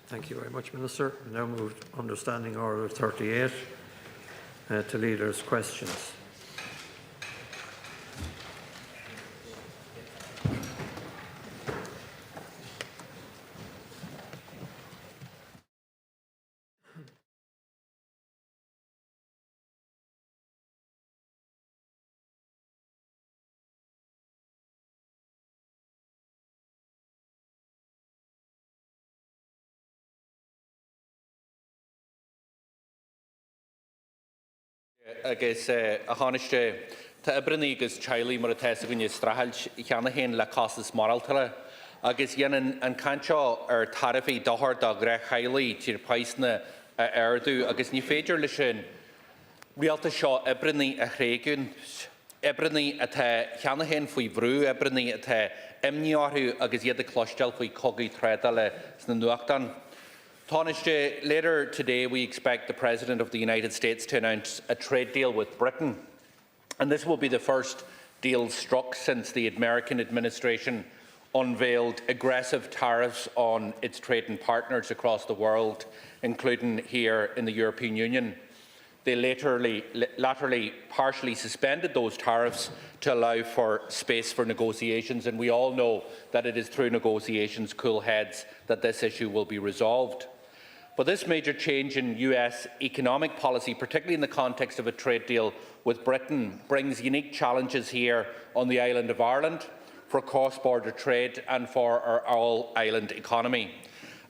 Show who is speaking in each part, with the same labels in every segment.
Speaker 1: Thank you very much, Minister. We now move under Standing Order 38 to Leaders' Questions.
Speaker 2: Agus a tháineaste tá ibrinaí agus teaghlaí mar a teasa gonne strathailt cheanna héin le costas moráltara agus dhéanann an canseo ar tarifaí Doherty a greith chaighlaí tír paisna a airdú agus ní féidir lei sin rialta seo ibrinaí a chréigiún ibrinaí atá cheanna héin faoi bhrú ibrinaí atá imneorthú agus iad a clostal faoi cogaí trédála sna nuachtan. Later today, we expect the President of the United States to announce a trade deal with Britain, and this will be the first deal struck since the American administration unveiled aggressive tariffs on its trading partners across the world, including here in the European Union. They latterly partially suspended those tariffs to allow for space for negotiations, and we all know that it is through negotiations, cool heads, that this issue will be resolved. But this major change in US economic policy, particularly in the context of a trade deal with Britain, brings unique challenges here on the island of Ireland for cross-border trade and for our all-island economy.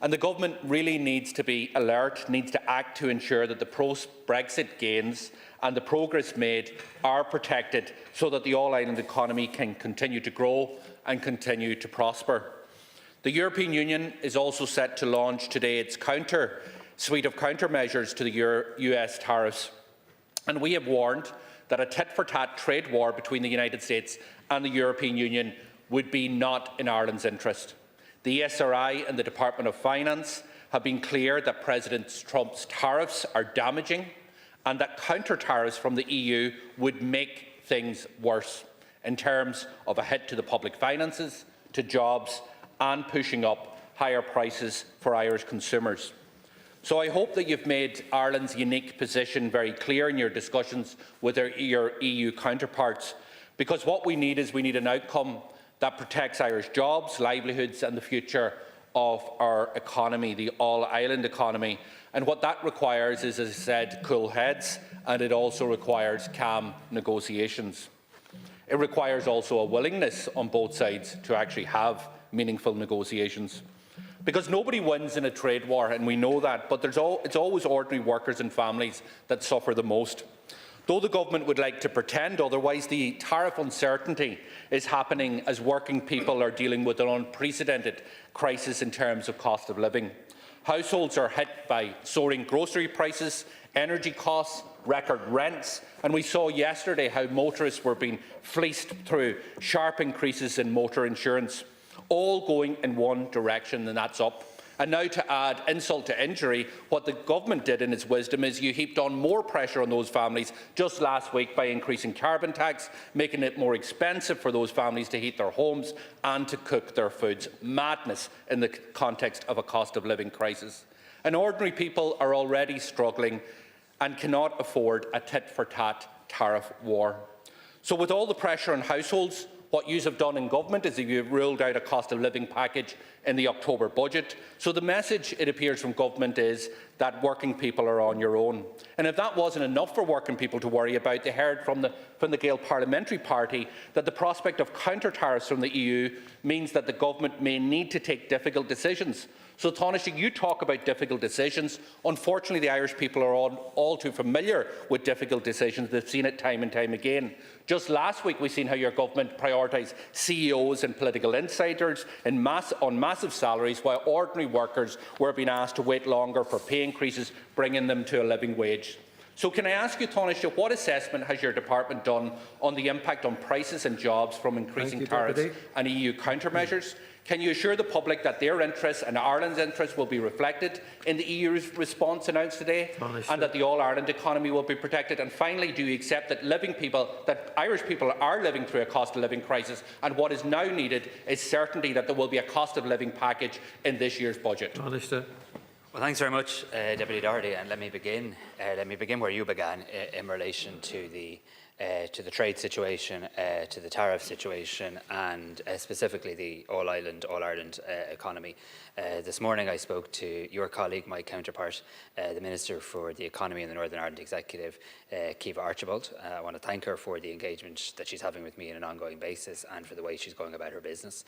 Speaker 2: And the government really needs to be alert, needs to act to ensure that the post-Brexit gains and the progress made are protected so that the all-island economy can continue to grow and continue to prosper. The European Union is also set to launch today its suite of countermeasures to the US tariffs, and we have warned that a tit-for-tat trade war between the United States and the European Union would be not in Ireland's interest. The ESRI and the Department of Finance have been clear that President Trump's tariffs are damaging and that counter-tariffs from the EU would make things worse in terms of a hit to the public finances, to jobs and pushing up higher prices for Irish consumers. So I hope that you've made Ireland's unique position very clear in your discussions with your EU counterparts, because what we need is an outcome that protects Irish jobs, livelihoods and the future of our economy, the all-island economy. And what that requires is, as I said, cool heads, and it also requires calm negotiations. It requires also a willingness on both sides to actually have meaningful negotiations. Because nobody wins in a trade war, and we know that, but it's always ordinary workers and families that suffer the most. Though the government would like to pretend otherwise, the tariff uncertainty is happening as working people are dealing with an unprecedented crisis in terms of cost of living. Households are hit by soaring grocery prices, energy costs, record rents, and we saw yesterday how motorists were being fleeced through sharp increases in motor insurance, all going in one direction, and that's up. And now, to add insult to injury, what the government did in its wisdom is you heaped on more pressure on those families just last week by increasing carbon tax, making it more expensive for those families to heat their homes and to cook their foods. Madness in the context of a cost of living crisis. And ordinary people are already struggling and cannot afford a tit-for-tat tariff war. So with all the pressure on households, what you have done in government is that you have ruled out a cost of living package in the October budget. So the message, it appears, from government is that working people are on your own. And if that wasn't enough for working people to worry about, they heard from the Gael Parliamentary Party that the prospect of counter-tariffs from the EU means that the government may need to take difficult decisions. So, Taoiseach, you talk about difficult decisions. Unfortunately, the Irish people are all too familiar with difficult decisions. They've seen it time and time again. Just last week, we've seen how your government prioritised CEOs and political insiders on massive salaries, while ordinary workers were being asked to wait longer for pay increases, bringing them to a living wage. So can I ask you, Taoiseach, what assessment has your department done on the impact on prices and jobs from increasing tariffs and EU countermeasures? Can you assure the public that their interests and Ireland's interests will be reflected in the EU's response announced today, and that the all-Ireland economy will be protected? And finally, do you accept that Irish people are living through a cost of living crisis, and what is now needed is certainty that there will be a cost of living package in this year's budget?
Speaker 3: Well, thanks very much, Deputy Doherty. And let me begin where you began in relation to the trade situation, to the tariff situation, and specifically the All-Ireland economy. This morning I spoke to your colleague, my counterpart, the Minister for the Economy in the Northern Ireland Executive, Cian Archibald. I want to thank her for the engagement that she's having with me on an ongoing basis and for the way she's going about her business.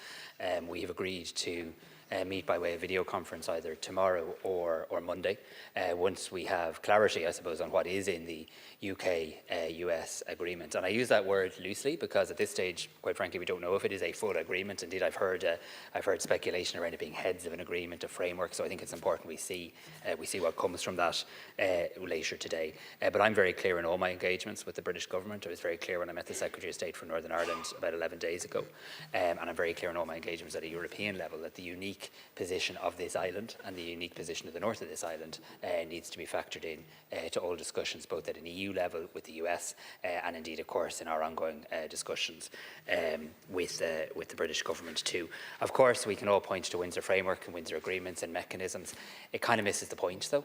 Speaker 3: We have agreed to meet by way of video conference either tomorrow or Monday, once we have clarity, I suppose, on what is in the UK-US agreement. And I use that word loosely because at this stage, quite frankly, we don't know if it is a full agreement. Indeed, I've heard speculation around it being heads of an agreement, a framework. So I think it's important we see what comes from that later today. But I'm very clear in all my engagements with the British government. I was very clear when I met the Secretary of State for Northern Ireland about 11 days ago. And I'm very clear in all my engagements at a European level that the unique position of this island and the unique position of the north of this island needs to be factored in to all discussions, both at an EU level with the US and indeed, of course, in our ongoing discussions with the British government too. Of course, we can all point to Windsor Framework and Windsor agreements and mechanisms. It kind of misses the point, though.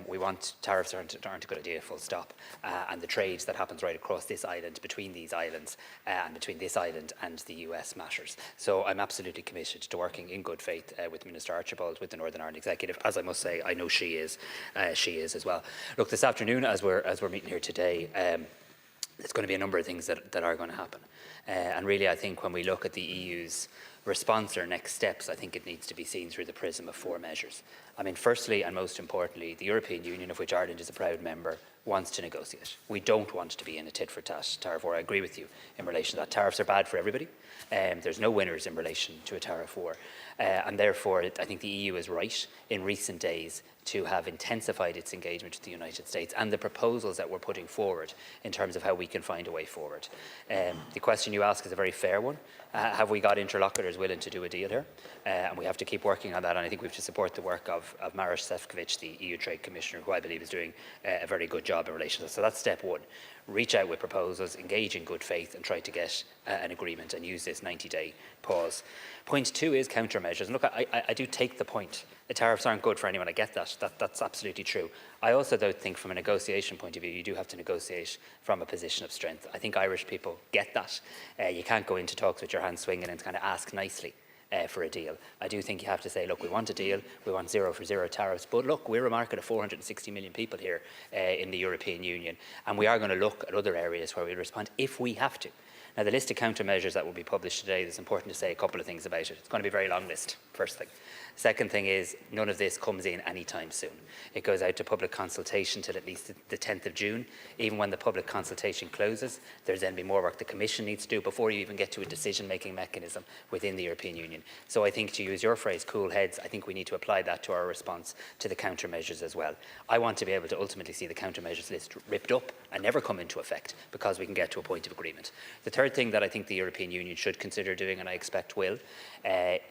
Speaker 3: We want tariffs aren't a good idea, full stop. And the trade that happens right across this island, between these islands, and between this island and the US matters. So I'm absolutely committed to working in good faith with Minister Archibald, with the Northern Ireland Executive. As I must say, I know she is as well. Look, this afternoon, as we're meeting here today, there's going to be a number of things that are going to happen. And really, I think when we look at the EU's response or next steps, I think it needs to be seen through the prism of 4 measures. I mean, firstly and most importantly, the European Union, of which Ireland is a proud member, wants to negotiate. We don't want to be in a tit-for-tat tariff war. I agree with you in relation to that. Tariffs are bad for everybody. There's no winners in relation to a tariff war. And therefore, I think the EU is right in recent days to have intensified its engagement with the United States and the proposals that we're putting forward in terms of how we can find a way forward. The question you ask is a very fair one. Have we got interlocutors willing to do a deal here? And we have to keep working on that. And I think we have to support the work of Maroš Šefčovič, the EU Trade Commissioner, who I believe is doing a very good job in relation to this. So that's step 1. Reach out with proposals, engage in good faith and try to get an agreement and use this 90-day pause. Point 2 is countermeasures. And look, I do take the point. The tariffs aren't good for anyone. I get that. That's absolutely true. I also don't think from a negotiation point of view, you do have to negotiate from a position of strength. I think Irish people get that. You can't go into talks with your hands swinging and kind of ask nicely for a deal. I do think you have to say, look, we want a deal, we want 0 for 0 tariffs, but look, we're a market of 460 million people here in the European Union, and we are going to look at other areas where we'll respond if we have to. Now, the list of countermeasures that will be published today, it's important to say a couple of things about it. It's going to be a very long list, first thing. Second thing is, none of this comes in anytime soon. It goes out to public consultation till at least the 10th of June. Even when the public consultation closes, there's then be more work the Commission needs to do before you even get to a decision-making mechanism within the European Union. So I think, to use your phrase, cool heads, I think we need to apply that to our response to the countermeasures as well. I want to be able to ultimately see the countermeasures list ripped up and never come into effect because we can get to a point of agreement. The third thing that I think the European Union should consider doing, and I expect will,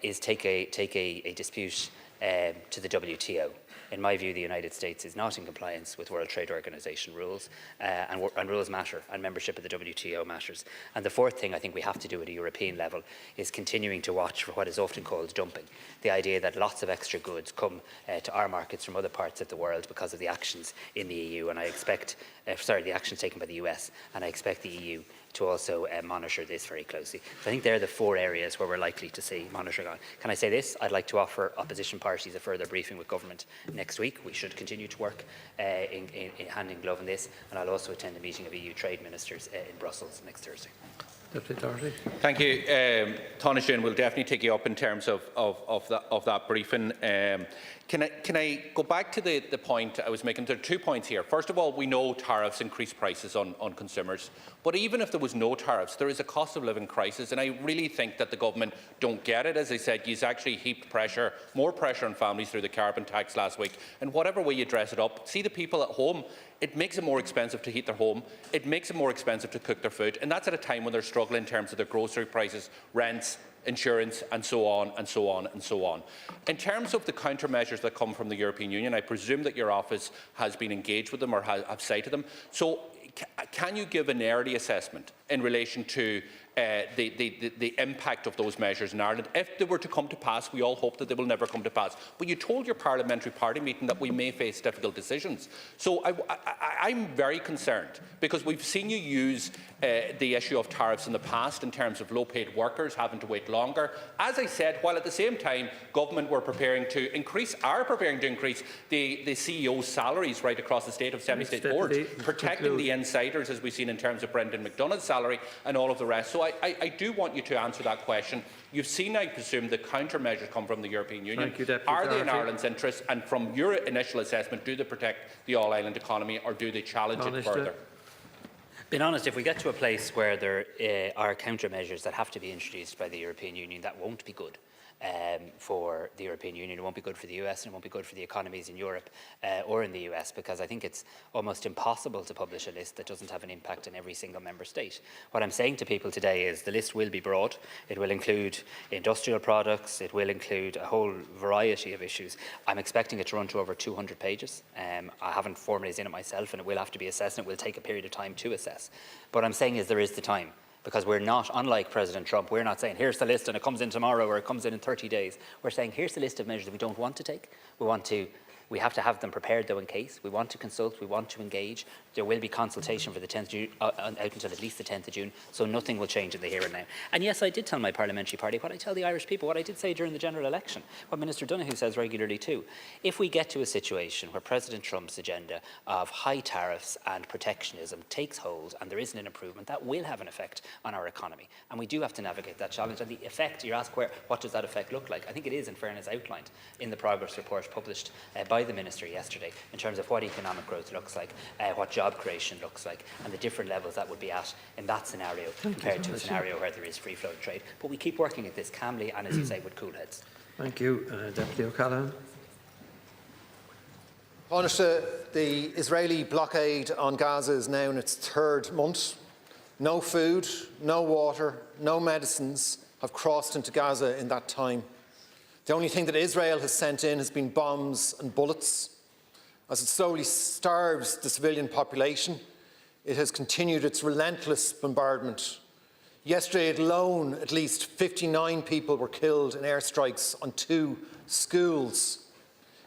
Speaker 3: is take a dispute to the WTO. In my view, the United States is not in compliance with World Trade Organization rules, and rules matter, and membership of the WTO matters. And the fourth thing I think we have to do at a European level is continuing to watch for what is often called dumping. The idea that lots of extra goods come to our markets from other parts of the world because of the actions in the EU, and I expect, the actions taken by the US, and I expect the EU to also monitor this very closely. So I think they're the 4 areas where we're likely to see monitoring on. Can I say this? I'd like to offer opposition parties a further briefing with government next week. We should continue to work in hand in glove on this, and I'll also attend a meeting of EU trade ministers in Brussels next Thursday.
Speaker 1: Deputy Doherty.
Speaker 2: Thank you. Cian will definitely take you up in terms of that briefing. Can I go back to the point I was making? There are 2 points here. First of all, we know tariffs increase prices on consumers. But even if there was no tariffs, there is a cost of living crisis. And I really think that the government don't get it. As I said, you've actually heaped more pressure on families through the carbon tax last week. And whatever way you dress it up, see the people at home. It makes it more expensive to heat their home. It makes it more expensive to cook their food. And that's at a time when they're struggling in terms of their grocery prices, rents, insurance, and so on, and so on, and so on. In terms of the countermeasures that come from the European Union, I presume that your office has been engaged with them or have cited them. So can you give an early assessment in relation to the impact of those measures in Ireland. If they were to come to pass, we all hope that they will never come to pass. But you told your parliamentary party meeting that we may face difficult decisions. So I'm very concerned, because we've seen you use the issue of tariffs in the past in terms of low-paid workers having to wait longer. As I said, while at the same time government are preparing to increase the CEO's salaries right across the state of semi-state boards, protecting the insiders, as we've seen in terms of Brendan McDonagh's salary and all of the rest. So I do want you to answer that question. You've seen, I presume, the countermeasures come from the European Union. Are they in Ireland's interest? And from your initial assessment, do they protect the all-island economy, or do they challenge it further?
Speaker 3: Being honest, if we get to a place where there are countermeasures that have to be introduced by the European Union, that won't be good for the European Union. It won't be good for the US, and it won't be good for the economies in Europe or in the US, because I think it's almost impossible to publish a list that doesn't have an impact in every single member state. What I'm saying to people today is the list will be broad. It will include industrial products. It will include a whole variety of issues. I'm expecting it to run to over 200 pages. I haven't formally seen it myself, and it will have to be assessed, and it will take a period of time to assess. But what I'm saying is there is the time. Because we're not, unlike President Trump, we're not saying here's the list and it comes in tomorrow or it comes in 30 days. We're saying here's the list of measures that we don't want to take. We have to have them prepared though in case. We want to consult, we want to engage. There will be consultation for the 10th of June, out until at least the 10th of June, so nothing will change in the here and now. And yes, I did tell my parliamentary party what I tell the Irish people, what I did say during the general election, what Minister Donoghue says regularly too. If we get to a situation where President Trump's agenda of high tariffs and protectionism takes hold and there isn't an improvement, that will have an effect on our economy. And we do have to navigate that challenge. And the effect, you ask what does that effect look like? I think it is, in fairness, outlined in the progress report published by the Minister yesterday in terms of what economic growth looks like, what job creation looks like, and the different levels that would be at in that scenario compared to a scenario where there is free-flowing trade. But we keep working at this calmly and, as you say, with cool heads.
Speaker 1: Thank you. Deputy O'Callaghan.
Speaker 4: Taoiseach, the Israeli blockade on Gaza is now in its 3rd month. No food, no water, no medicines have crossed into Gaza in that time. The only thing that Israel has sent in has been bombs and bullets. As it slowly starves the civilian population, it has continued its relentless bombardment. Yesterday alone, at least 59 people were killed in airstrikes on 2 schools.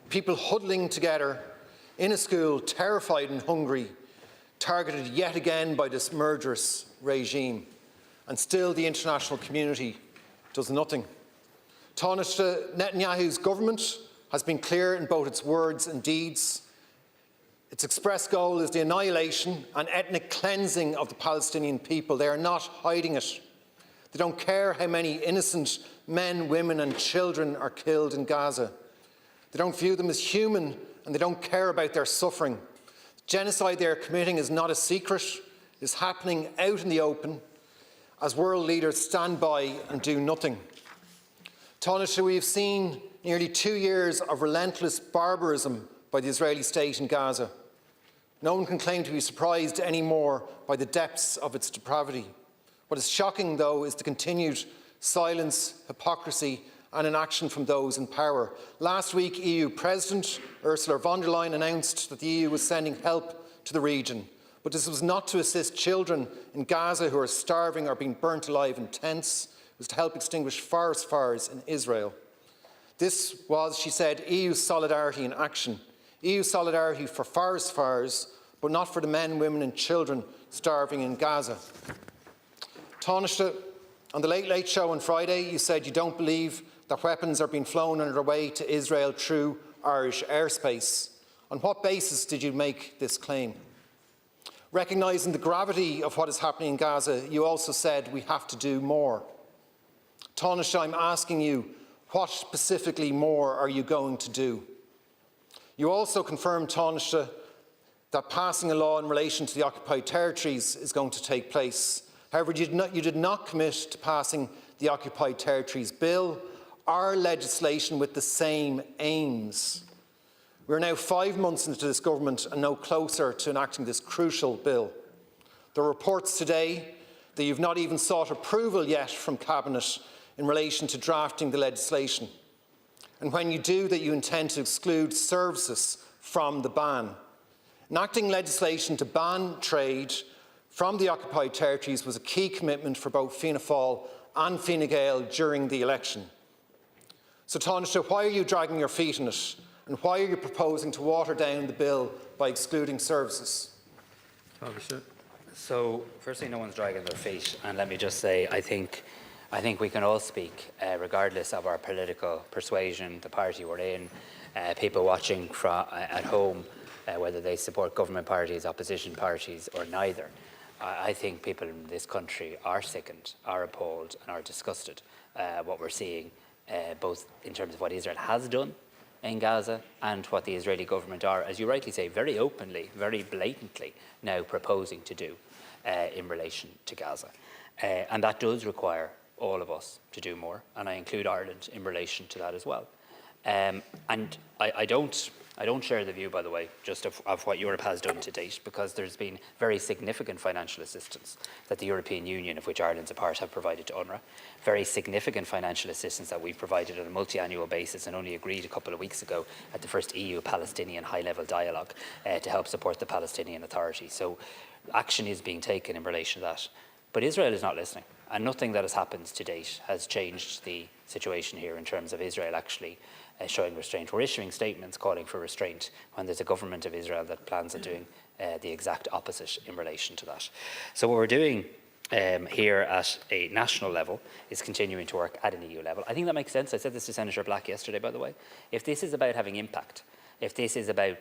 Speaker 4: People huddling together in a school, terrified and hungry, targeted yet again by this murderous regime. And still the international community does nothing. Taoiseach, Netanyahu's government has been clear in both its words and deeds. Its express goal is the annihilation and ethnic cleansing of the Palestinian people. They are not hiding it. They don't care how many innocent men, women and children are killed in Gaza. They don't view them as human, and they don't care about their suffering. The genocide they are committing is not a secret. It is happening out in the open as world leaders stand by and do nothing. Taoiseach, we have seen nearly 2 years of relentless barbarism by the Israeli state in Gaza. No one can claim to be surprised anymore by the depths of its depravity. What is shocking, though, is the continued silence, hypocrisy and inaction from those in power. Last week, EU President Ursula von der Leyen announced that the EU was sending help to the region. But this was not to assist children in Gaza who are starving or being burnt alive in tents. It was to help extinguish forest fires in Israel. This was, she said, EU solidarity in action. EU solidarity for forest fires, but not for the men, women and children starving in Gaza. Taoiseach, on the Late Late Show on Friday, you said you don't believe that weapons are being flown on their way to Israel through Irish airspace. On what basis did you make this claim? Recognising the gravity of what is happening in Gaza, you also said we have to do more. Taoiseach, I'm asking you, what specifically more are you going to do? You also confirmed, Taoiseach, that passing a law in relation to the occupied territories is going to take place. However, you did not commit to passing the Occupied Territories Bill or legislation with the same aims. We are now 5 months into this government and no closer to enacting this crucial bill. There are reports today that you've not even sought approval yet from Cabinet in relation to drafting the legislation. And when you do, that you intend to exclude services from the ban. Enacting legislation to ban trade from the occupied territories was a key commitment for both Fianna Fáil and Fine Gael during the election. So Taoiseach, why are you dragging your feet in it? And why are you proposing to water down the bill by excluding services?
Speaker 1: Taoiseach.
Speaker 3: So, firstly, no one's dragging their feet, and let me just say, I think we can all speak, regardless of our political persuasion, the party we're in, people watching at home, whether they support government parties, opposition parties, or neither. I think people in this country are sickened, are appalled, and are disgusted what we're seeing, both in terms of what Israel has done in Gaza and what the Israeli government are, as you rightly say, very openly, very blatantly now proposing to do in relation to Gaza. And that does require all of us to do more, and I include Ireland in relation to that as well. And I don't share the view, by the way, just of what Europe has done to date, because there's been very significant financial assistance that the European Union, of which Ireland's a part, have provided to UNRWA. Very significant financial assistance that we've provided on a multi-annual basis and only agreed a couple of weeks ago at the first EU-Palestinian high-level dialogue to help support the Palestinian Authority. So action is being taken in relation to that. But Israel is not listening, and nothing that has happened to date has changed the situation here in terms of Israel actually showing restraint. We're issuing statements calling for restraint when there's a government of Israel that plans on doing the exact opposite in relation to that. So what we're doing here at a national level is continuing to work at an EU level. I think that makes sense. I said this to Senator Black yesterday, by the way. If this is about having impact, if this is about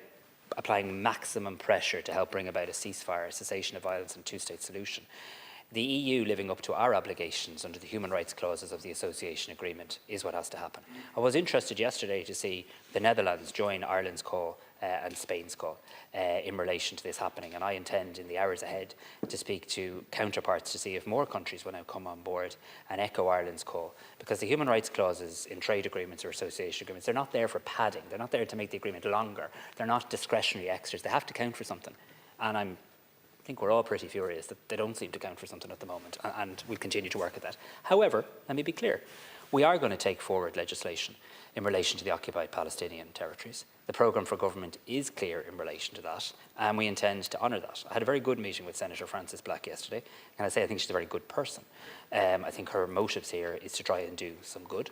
Speaker 3: applying maximum pressure to help bring about a ceasefire, a cessation of violence and two-state solution, the EU living up to our obligations under the human rights clauses of the association agreement is what has to happen. I was interested yesterday to see the Netherlands join Ireland's call and Spain's call in relation to this happening, and I intend in the hours ahead to speak to counterparts to see if more countries will now come on board and echo Ireland's call, because the human rights clauses in trade agreements or association agreements, they're not there for padding, they're not there to make the agreement longer, they're not discretionary extras, they have to count for something. And I think we're all pretty furious that they don't seem to count for something at the moment, and we'll continue to work at that. However, let me be clear, we are going to take forward legislation in relation to the occupied Palestinian territories. The programme for government is clear in relation to that, and we intend to honour that. I had a very good meeting with Senator Frances Black yesterday, and I think she's a very good person. I think her motives here is to try and do some good.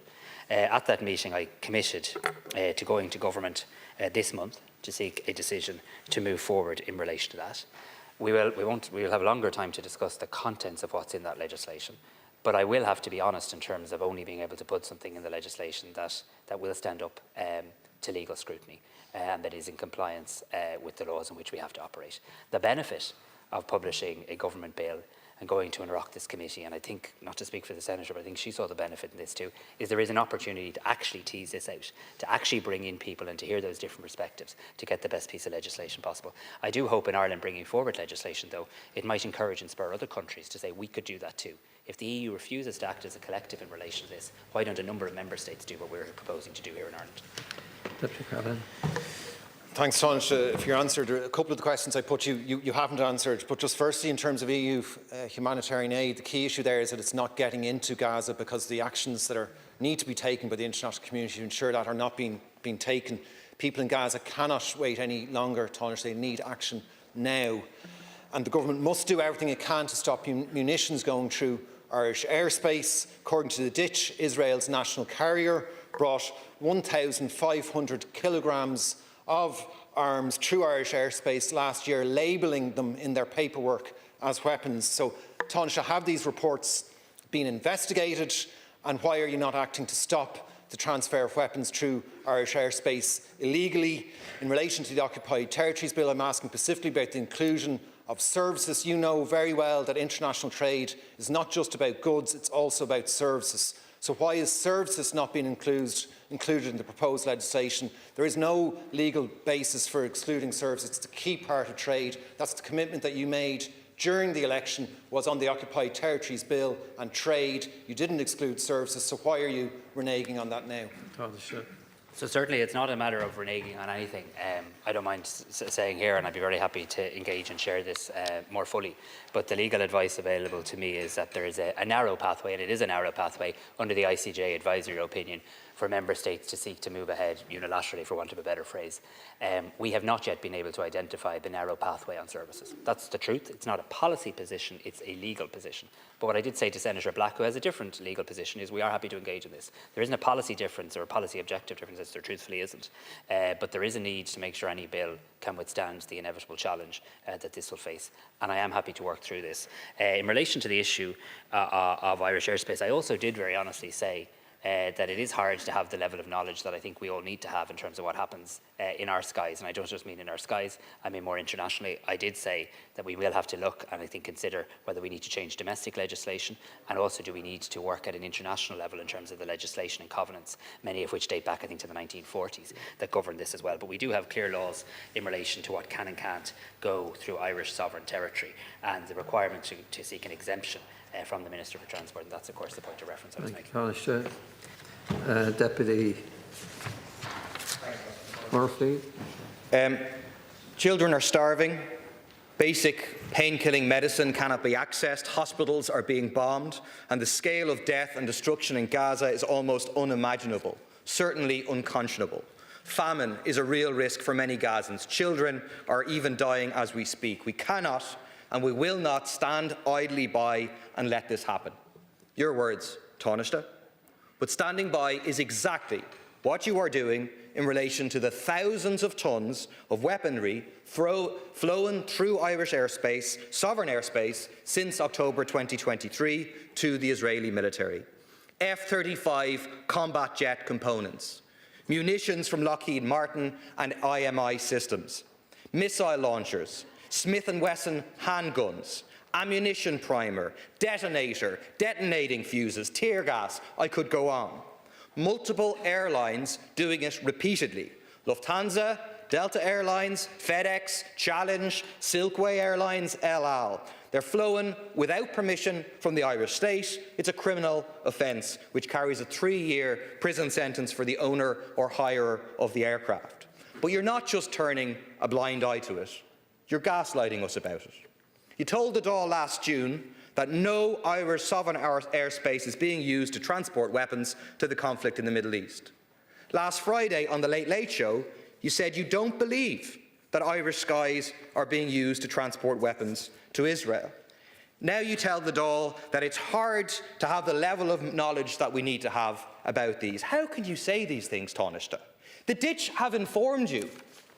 Speaker 3: At that meeting, I committed to going to government this month to seek a decision to move forward in relation to that. We will have longer time to discuss the contents of what's in that legislation, but I will have to be honest in terms of only being able to put something in the legislation that will stand up to legal scrutiny and that is in compliance with the laws in which we have to operate. The benefit of publishing a government bill and going to an Oireachtas committee, and I think, not to speak for the Senator, but I think she saw the benefit in this too, is there is an opportunity to actually tease this out, to actually bring in people and to hear those different perspectives to get the best piece of legislation possible. I do hope in Ireland bringing forward legislation, though, it might encourage and spur other countries to say we could do that too. If the EU refuses to act as a collective in relation to this, why don't a number of member states do what we're proposing to do here in Ireland?
Speaker 1: Deputy Cabinet.
Speaker 4: Thanks, Taoiseach, for your answer. A couple of the questions I put you haven't answered, but just firstly, in terms of EU humanitarian aid, the key issue there is that it's not getting into Gaza because the actions that need to be taken by the international community to ensure that are not being taken. People in Gaza cannot wait any longer, Taoiseach. They need action now. And the government must do everything it can to stop munitions going through Irish airspace. According to the Ditch, Israel's national carrier brought 1,500 kilograms of arms through Irish airspace last year, labelling them in their paperwork as weapons. So, Taoiseach, have these reports been investigated, and why are you not acting to stop the transfer of weapons through Irish airspace illegally? In relation to the Occupied Territories Bill, I'm asking specifically about the inclusion of services. You know very well that international trade is not just about goods, it's also about services. So why is services not being included in the proposed legislation? There is no legal basis for excluding services. It's the key part of trade. That's the commitment that you made during the election, was on the Occupied Territories Bill and trade. You didn't exclude services, so why are you reneging on that now?
Speaker 3: So certainly it's not a matter of reneging on anything. I don't mind saying here, and I'd be very happy to engage and share this more fully, but the legal advice available to me is that there is a narrow pathway, and it is a narrow pathway under the ICJ advisory opinion, for member states to seek to move ahead unilaterally, for want of a better phrase. We have not yet been able to identify the narrow pathway on services. That's the truth. It's not a policy position, it's a legal position. But what I did say to Senator Black, who has a different legal position, is we are happy to engage in this. There isn't a policy difference or a policy objective difference, there truthfully isn't. But there is a need to make sure any bill can withstand the inevitable challenge that this will face. And I am happy to work through this. In relation to the issue of Irish airspace, I also did very honestly say that it is hard to have the level of knowledge that I think we all need to have in terms of what happens in our skies. And I don't just mean in our skies, I mean more internationally. I did say that we will have to look and I think consider whether we need to change domestic legislation, and also do we need to work at an international level in terms of the legislation and covenants, many of which date back I think to the 1940s, that govern this as well. But we do have clear laws in relation to what can and can't go through Irish sovereign territory, and the requirement to seek an exemption from the Minister for Transport, and that's of course the point of reference I was making.
Speaker 1: Taoiseach. Deputy Murphy.
Speaker 5: Children are starving. Basic pain-killing medicine cannot be accessed. Hospitals are being bombed. And the scale of death and destruction in Gaza is almost unimaginable, certainly unconscionable. Famine is a real risk for many Gazans. Children are even dying as we speak. We cannot and we will not stand idly by and let this happen. Your words, Taoiseach. But standing by is exactly what you are doing in relation to the thousands of tons of weaponry flown through Irish airspace, sovereign airspace, since October 2023 to the Israeli military. F-35 combat jet components, munitions from Lockheed Martin and IMI systems, missile launchers, Smith & Wesson handguns, ammunition primer, detonator, detonating fuses, tear gas, I could go on. Multiple airlines doing it repeatedly. Lufthansa, Delta Airlines, FedEx, Challenge, Silkway Airlines, El Al. They're flown without permission from the Irish state. It's a criminal offence which carries a 3-year prison sentence for the owner or hirer of the aircraft. But you're not just turning a blind eye to it. You're gaslighting us about it. You told the Dáil last June that no Irish sovereign airspace is being used to transport weapons to the conflict in the Middle East. Last Friday on the Late Late Show, you said you don't believe that Irish skies are being used to transport weapons to Israel. Now you tell the Dáil that it's hard to have the level of knowledge that we need to have about these. How can you say these things, Taoiseach? The Ditch have informed you.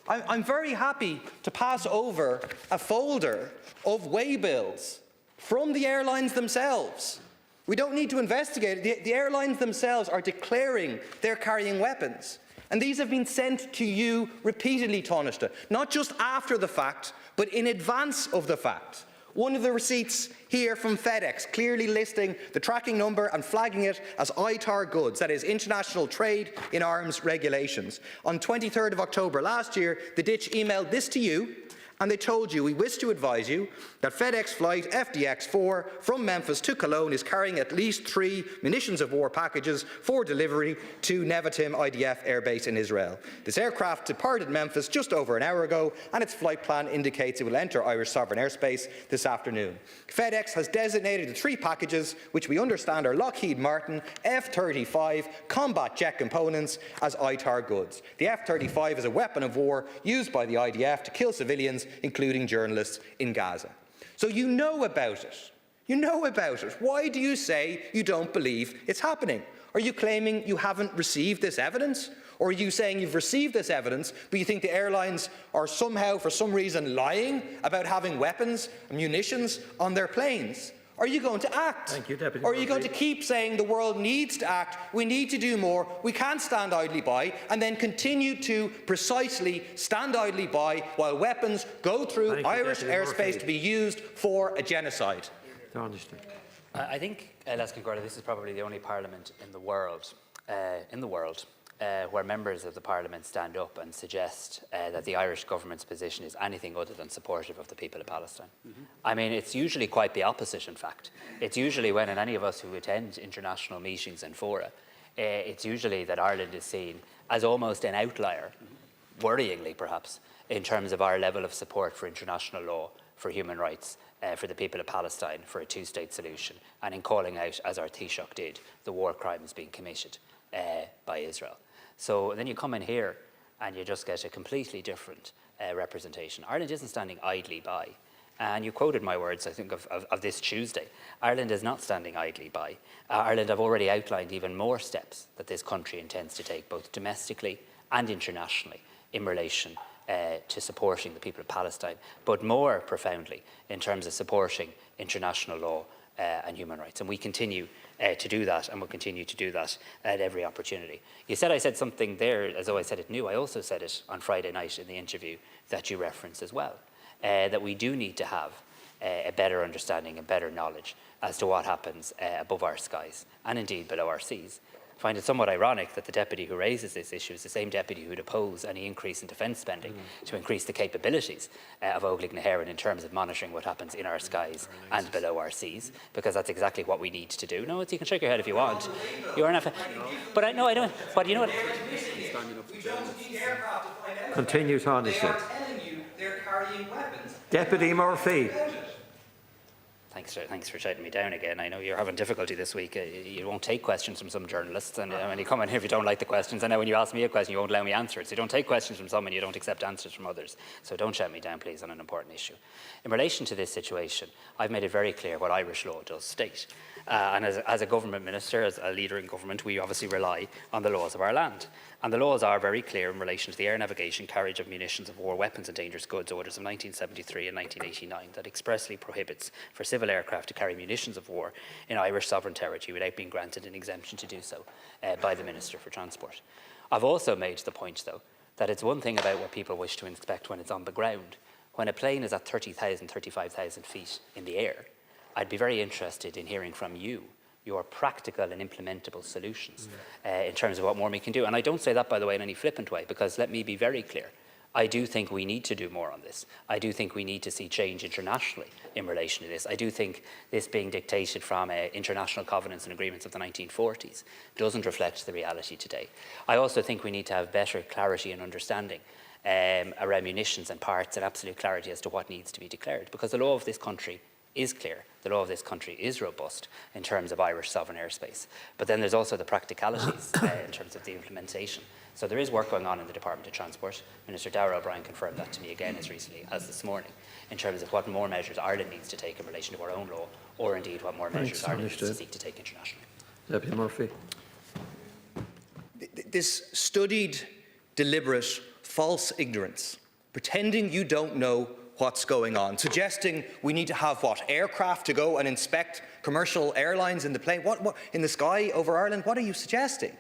Speaker 5: I'm very happy to pass over a folder of waybills from the airlines themselves. We don't need to investigate it. The airlines themselves are declaring they're carrying weapons. And these have been sent to you repeatedly, Taoiseach, not just after the fact, but in advance of the fact. One of the receipts here from FedEx clearly listing the tracking number and flagging it as ITAR goods, that is International Trade in Arms Regulations. On 23rd of October last year, the Ditch emailed this to you, and they told you, we wish to advise you that FedEx flight FDX4 from Memphis to Cologne is carrying at least 3 munitions of war packages for delivery to Nevatim IDF Air Base in Israel. This aircraft departed Memphis just over an hour ago, and its flight plan indicates it will enter Irish sovereign airspace this afternoon. FedEx has designated the 3 packages, which we understand are Lockheed Martin F-35 combat jet components, as ITAR goods. The F-35 is a weapon of war used by the IDF to kill civilians, including journalists in Gaza. So you know about it. You know about it. Why do you say you don't believe it's happening? Are you claiming you haven't received this evidence? Or are you saying you've received this evidence, but you think the airlines are somehow, for some reason, lying about having weapons and munitions on their planes? Are you going to act?
Speaker 1: Thank you, Deputy
Speaker 5: or are you going to keep saying the world needs to act, we need to do more, we can't stand idly by, and then continue to precisely stand idly by while weapons go through Irish airspace to be used for a genocide?
Speaker 3: I think, Les Gogarty, this is probably the only parliament in the world, where members of the parliament stand up and suggest that the Irish government's position is anything other than supportive of the people of Palestine. I mean, it's usually quite the opposite, in fact. It's usually when, and any of us who attend international meetings and fora, it's usually that Ireland is seen as almost an outlier, worryingly perhaps, in terms of our level of support for international law, for human rights, for the people of Palestine, for a 2-state solution, and in calling out, as our Taoiseach did, the war crimes being committed. by Israel. So then you come in here and you just get a completely different representation. Ireland isn't standing idly by. And you quoted my words, I think, of this Tuesday. Ireland is not standing idly by. Ireland have already outlined even more steps that this country intends to take, both domestically and internationally, in relation to supporting the people of Palestine, but more profoundly in terms of supporting international law and human rights. And we continue to do that, and will continue to do that at every opportunity. You said I said something there as though I said it new. I also said it on Friday night in the interview that you referenced as well, that we do need to have a better understanding and better knowledge as to what happens above our skies and indeed below our seas. I find it somewhat ironic that the deputy who raises this issue is the same deputy who would oppose any increase in defence spending to increase the capabilities of Óglaigh na hÉireann in terms of monitoring what happens in our skies and below our seas, because that's exactly what we need to do. No, you can shake your head if you want. You are not, but I don't. But you know what?
Speaker 1: Continue, Taoiseach.
Speaker 5: They are telling you they're carrying weapons.
Speaker 1: Deputy Murphy.
Speaker 3: Thanks for shouting me down again. I know you're having difficulty this week. You won't take questions from some journalists, and when you come in here, if you don't like the questions, and now when you ask me a question, you won't allow me answer it. So you don't take questions from some, and you don't accept answers from others. So don't shout me down, please, on an important issue. In relation to this situation, I've made it very clear what Irish law does state. And as a government minister, as a leader in government, we obviously rely on the laws of our land. And the laws are very clear in relation to the air navigation, carriage of munitions of war, weapons and dangerous goods orders of 1973 and 1989 that expressly prohibits for civil aircraft to carry munitions of war in Irish sovereign territory without being granted an exemption to do so by the Minister for Transport. I've also made the point, though, that it's one thing about what people wish to inspect when it's on the ground. When a plane is at 30,000, 35,000 feet in the air, I'd be very interested in hearing from you your practical and implementable solutions in terms of what more we can do. And I don't say that, by the way, in any flippant way, because let me be very clear. I do think we need to do more on this. I do think we need to see change internationally in relation to this. I do think this being dictated from international covenants and agreements of the 1940s doesn't reflect the reality today. I also think we need to have better clarity and understanding around munitions and parts, and absolute clarity as to what needs to be declared, because the law of this country is clear. The law of this country is robust in terms of Irish sovereign airspace. But then there's also the practicalities in terms of the implementation. So there is work going on in the Department of Transport. Minister Darragh O'Brien confirmed that to me again as recently as this morning, in terms of what more measures Ireland needs to take in relation to our own law, or indeed what more measures Ireland needs to seek to take internationally.
Speaker 1: Deputy Murphy.
Speaker 5: This studied, deliberate, false ignorance, pretending you don't know what's going on, suggesting we need to have aircraft to go and inspect commercial airlines in the plane, what in the sky over Ireland? What are you suggesting?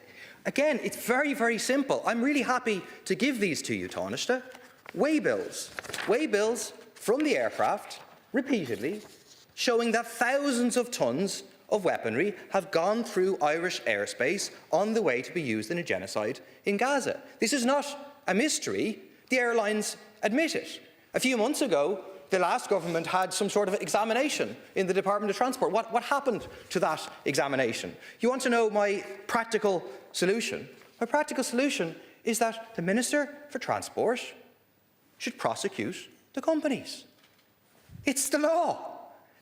Speaker 5: Again, it's very, very simple. I'm really happy to give these to you, Taoiseach. Way bills from the aircraft, repeatedly, showing that thousands of tons of weaponry have gone through Irish airspace on the way to be used in a genocide in Gaza. This is not a mystery. The airlines admit it. A few months ago, the last government had some sort of examination in the Department of Transport. What happened to that examination? You want to know my practical solution? My practical solution is that the Minister for Transport should prosecute the companies. It's the law.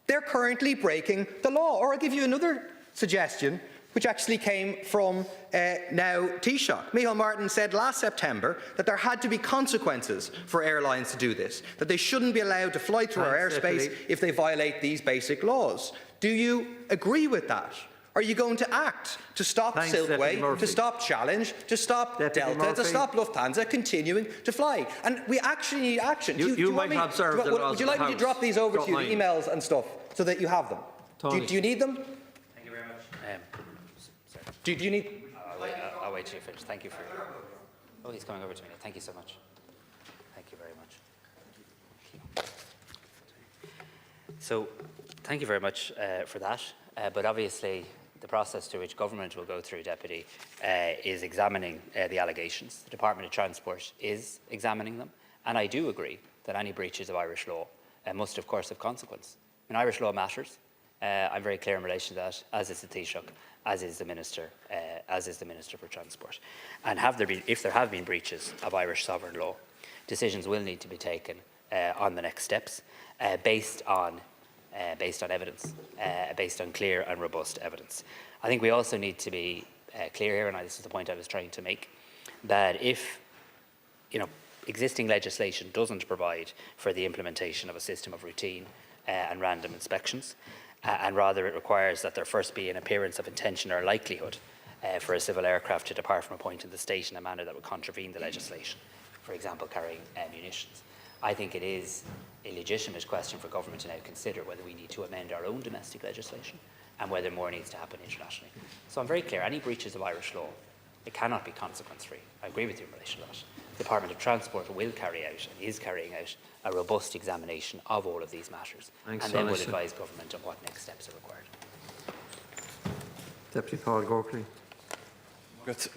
Speaker 5: They're currently breaking the law. Or I'll give you another suggestion, which actually came from now Taoiseach. Micheál Martin said last September that there had to be consequences for airlines to do this, that they shouldn't be allowed to fly through our airspace if they violate these basic laws. Do you agree with that? Are you going to act to stop Silkway, to stop Challenge, to stop Delta, to stop Lufthansa continuing to fly? And we actually need action. Would you like me to drop these over to you, the emails and stuff, so that you have them? Do you need them?
Speaker 3: Thank you very much.
Speaker 5: Do you need...
Speaker 3: I'll wait till you finish. Thank you for... Oh, he's coming over to me now. Thank you so much. Thank you very much. So, thank you very much for that. But obviously, the process through which government will go through, Deputy, is examining the allegations. The Department of Transport is examining them. And I do agree that any breaches of Irish law must, of course, have consequence. I mean, Irish law matters. I'm very clear in relation to that, as is the Taoiseach, as is the Minister for Transport. And if there have been breaches of Irish sovereign law, decisions will need to be taken on the next steps based on evidence, based on clear and robust evidence. I think we also need to be clear here, and this is the point I was trying to make, that if existing legislation doesn't provide for the implementation of a system of routine and random inspections, and rather it requires that there first be an appearance of intention or likelihood for a civil aircraft to depart from a point in the state in a manner that would contravene the legislation, for example, carrying munitions. I think it is a legitimate question for government to now consider whether we need to amend our own domestic legislation and whether more needs to happen internationally. So I'm very clear, any breaches of Irish law, it cannot be consequence-free. I agree with you in relation to that. The Department of Transport will carry out and is carrying out a robust examination of all of these matters.
Speaker 1: Thanks,
Speaker 3: and then will
Speaker 1: Tánaiste.
Speaker 3: advise government on what next steps are required.
Speaker 1: Deputy Paul Gogarty.
Speaker 6: Good.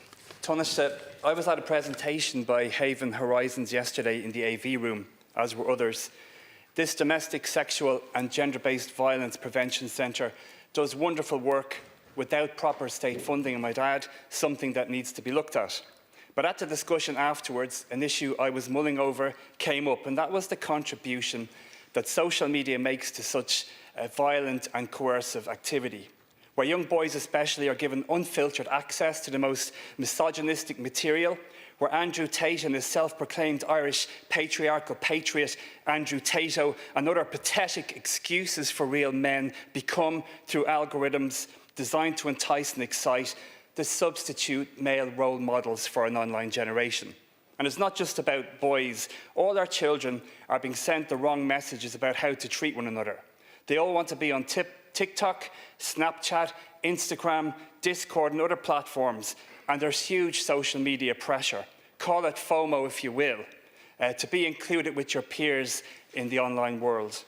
Speaker 6: Tánaiste, I was at a presentation by Haven Horizons yesterday in the AV room, as were others. This domestic, sexual and gender-based violence prevention centre does wonderful work without proper state funding, and might add, something that needs to be looked at. But at the discussion afterwards, an issue I was mulling over came up, and that was the contribution that social media makes to such violent and coercive activity, where young boys especially are given unfiltered access to the most misogynistic material, where Andrew Tate and his self-proclaimed Irish patriarchal patriot, Andrew Tato, and other pathetic excuses for real men become, through algorithms designed to entice and excite, the substitute male role models for an online generation. And it's not just about boys. All our children are being sent the wrong messages about how to treat one another. They all want to be on TikTok, Snapchat, Instagram, Discord and other platforms, and there's huge social media pressure. Call it FOMO if you will, to be included with your peers in the online world.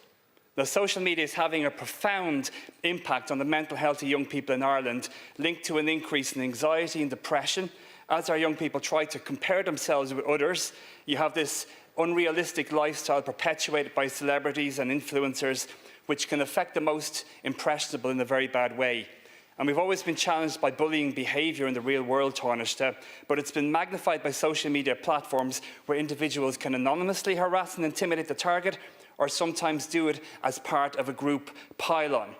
Speaker 6: Now, social media is having a profound impact on the mental health of young people in Ireland, linked to an increase in anxiety and depression. As our young people try to compare themselves with others, you have this unrealistic lifestyle perpetuated by celebrities and influencers, which can affect the most impressionable in a very bad way. And we've always been challenged by bullying behaviour in the real world, Tánaiste, but it's been magnified by social media platforms where individuals can anonymously harass and intimidate the target, or sometimes do it as part of a group pile-on,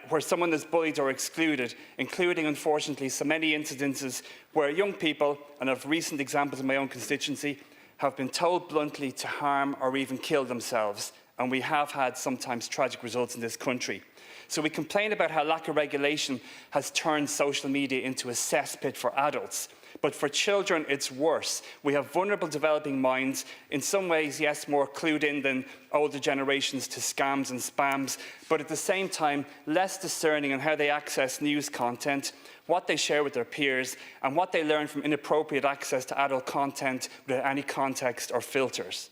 Speaker 6: where someone is bullied or excluded, including, unfortunately, so many incidences where young people, and of recent examples in my own constituency, have been told bluntly to harm or even kill themselves. And we have had sometimes tragic results in this country. So we complain about how lack of regulation has turned social media into a cesspit for adults. But for children, it's worse. We have vulnerable developing minds, in some ways, yes, more clued in than older generations to scams and spams, but at the same time, less discerning in how they access news content, what they share with their peers, and what they learn from inappropriate access to adult content without any context or filters.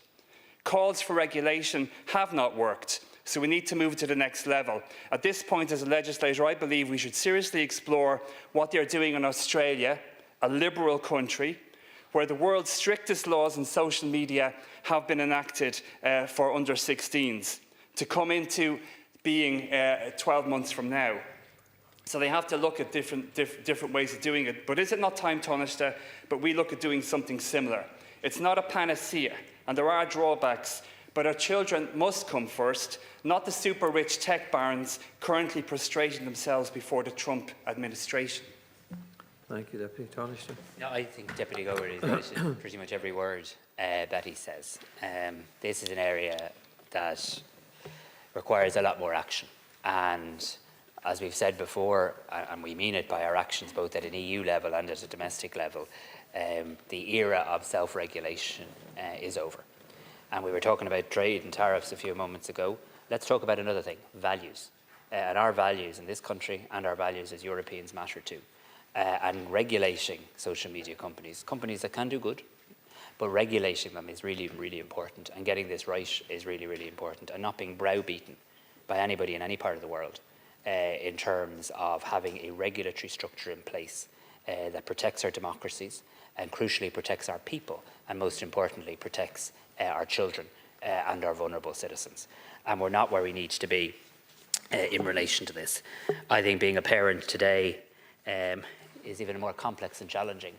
Speaker 6: Calls for regulation have not worked, so we need to move to the next level. At this point, as a legislator, I believe we should seriously explore what they're doing in Australia, a liberal country, where the world's strictest laws on social media have been enacted for under-16s, to come into being 12 months from now. So they have to look at different ways of doing it. But is it not time, Tánaiste, but we look at doing something similar? It's not a panacea, and there are drawbacks, but our children must come first, not the super-rich tech barons currently prostrating themselves before the Trump administration.
Speaker 1: Thank you, Deputy Tánaiste.
Speaker 3: No, I think Deputy Gogarty has got pretty much every word that he says. This is an area that requires a lot more action. And as we've said before, and we mean it by our actions both at an EU level and at a domestic level, the era of self-regulation is over. And we were talking about trade and tariffs a few moments ago. Let's talk about another thing, values. And our values in this country and our values as Europeans matter too. And regulating social media companies that can do good, but regulating them is really, really important. And getting this right is really, really important. And not being browbeaten by anybody in any part of the world in terms of having a regulatory structure in place that protects our democracies and crucially protects our people and most importantly protects our children and our vulnerable citizens. And we're not where we need to be in relation to this. I think being a parent today is even a more complex and challenging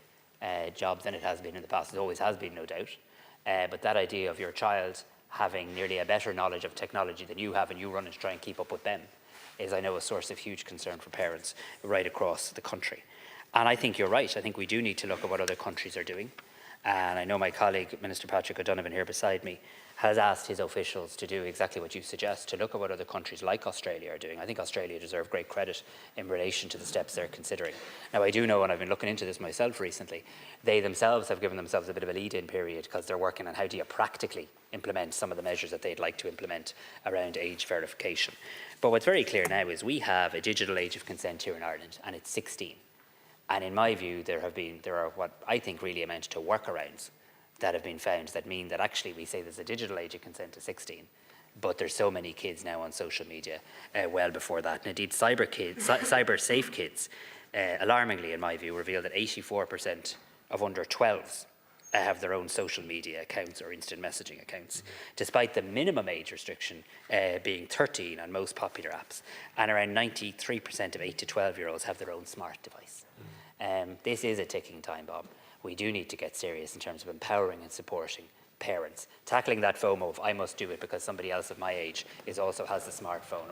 Speaker 3: job than it has been in the past. It always has been, no doubt. But that idea of your child having nearly a better knowledge of technology than you have and you running to try and keep up with them is, I know, a source of huge concern for parents right across the country. And I think you're right. I think we do need to look at what other countries are doing. And I know my colleague, Minister Patrick O'Donovan, here beside me, has asked his officials to do exactly what you suggest, to look at what other countries like Australia are doing. I think Australia deserve great credit in relation to the steps they're considering. Now, I do know, and I've been looking into this myself recently, they themselves have given themselves a bit of a lead-in period because they're working on how do you practically implement some of the measures that they'd like to implement around age verification. But what's very clear now is we have a digital age of consent here in Ireland, and it's 16. And in my view, there are what I think really amount to workarounds that have been found that mean that actually we say there's a digital age of consent to 16, but there's so many kids now on social media well before that. And indeed, cyber safe kids, alarmingly in my view, reveal that 84% of under 12s have their own social media accounts or instant messaging accounts, despite the minimum age restriction being 13 on most popular apps. And around 93% of 8 to 12-year-olds have their own smart device. This is a ticking time bomb. We do need to get serious in terms of empowering and supporting parents. Tackling that FOMO of I must do it because somebody else of my age has the smartphone,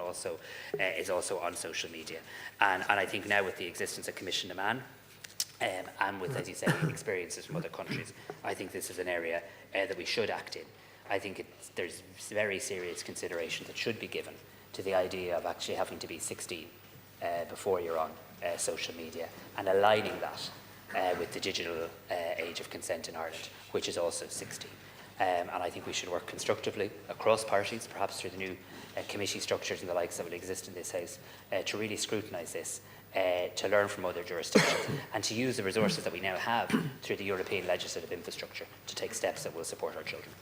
Speaker 3: is also on social media. And I think now with the existence of Commission to Man, and with, as you say, experiences from other countries, I think this is an area that we should act in. I think there's very serious consideration that should be given to the idea of actually having to be 16 before you're on social media, and aligning that with the digital age of consent in Ireland, which is also 16. And I think we should work constructively across parties, perhaps through the new committee structures and the likes that will exist in this House, to really scrutinise this, to learn from other jurisdictions, and to use the resources that we now have through the European legislative infrastructure to take steps that will support our children.